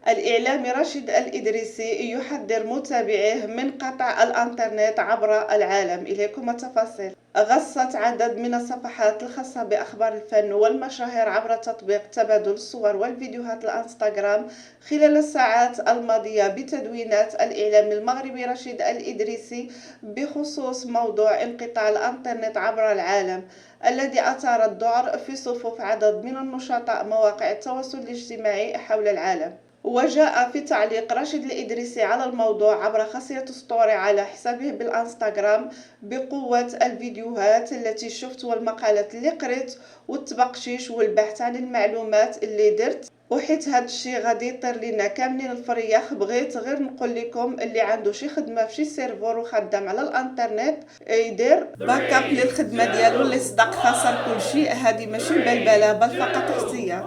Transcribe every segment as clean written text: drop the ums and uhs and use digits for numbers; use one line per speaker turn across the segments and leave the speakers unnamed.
الإعلامي راشد الإدريسي يحذر متابعيه من قطع الإنترنت عبر العالم. إليكم التفاصيل. غصت عدد من الصفحات الخاصة بأخبار الفن والمشاهير عبر تطبيق تبادل الصور والفيديوهات الانستغرام خلال الساعات الماضية بتدوينات الإعلامي المغربي راشد الإدريسي بخصوص موضوع انقطاع الإنترنت عبر العالم، الذي أثار الذعر في صفوف عدد من النشطاء مواقع التواصل الاجتماعي حول العالم. وجاء في تعليق راشد الإدريسي على الموضوع عبر خاصية ستوري على حسابه بالانستغرام بقوة الفيديوهات التي شفت والمقالات اللي قريت والتبقشيش والبحث عن المعلومات اللي درت، وحيت هاد الشي غادي يطير لينا كاملين الفرياخ. بغيت غير نقول لكم اللي عنده شي خدمه في شي سيرفور وخدام على الانترنت يدير باك اب للخدمه ديالو اللي صدق خاصه كل شيء. هذه ماشي بلبله بل فقط احتياط.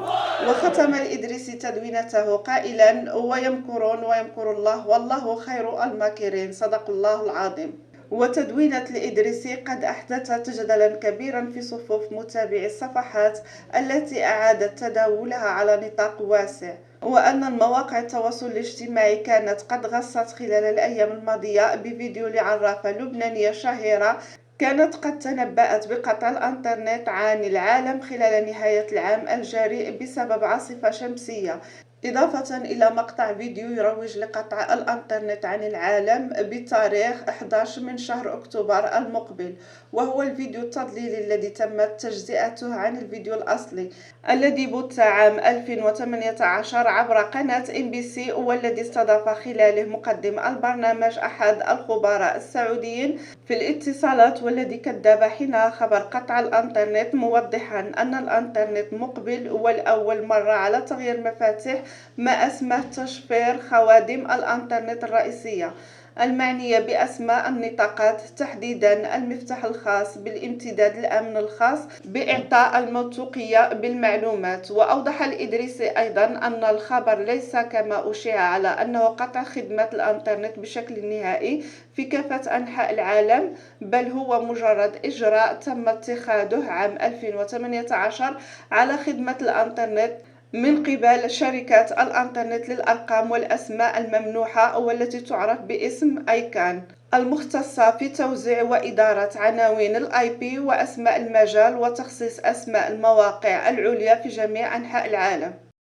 وختم الإدريسي تدوينته قائلا: ويمكرون ويمكر الله والله خير الماكرين. صدق الله العظيم. وتدوينة الإدريسي قد أحدثت جدلا كبيرا في صفوف متابعي الصفحات التي أعادت تداولها على نطاق واسع، وأن المواقع التواصل الاجتماعي كانت قد غصت خلال الأيام الماضية بفيديو لعرافة لبنانية شهيرة كانت قد تنبأت بقطع الإنترنت عن العالم خلال نهاية العام الجاري بسبب عاصفة شمسية، إضافة إلى مقطع فيديو يروج لقطع الإنترنت عن العالم بتاريخ 11 من شهر أكتوبر المقبل، وهو الفيديو التضليلي الذي تمت تجزئته عن الفيديو الأصلي الذي بث عام 2018 عبر قناة MBC، والذي استضاف خلاله مقدم البرنامج أحد الخبراء السعوديين في الاتصالات، والذي كذب حين خبر قطع الإنترنت، موضحا أن الإنترنت مقبل والأول مرة على تغيير مفاتيح ما اسمه تشفير خوادم الإنترنت الرئيسية المعنية بأسماء النطاقات، تحديدا المفتاح الخاص بالامتداد الأمن الخاص بإعطاء الموثوقية بالمعلومات. وأوضح الإدريسي أيضا أن الخبر ليس كما أشيع على أنه قطع خدمة الإنترنت بشكل نهائي في كافة أنحاء العالم، بل هو مجرد إجراء تم اتخاذه عام 2018 على خدمة الإنترنت من قبل شركات الإنترنت للأرقام والأسماء الممنوحة، والتي تعرف باسم ICANN، المختصة في توزيع وإدارة عناوين الIP وأسماء المجال وتخصيص أسماء المواقع العليا في جميع أنحاء العالم.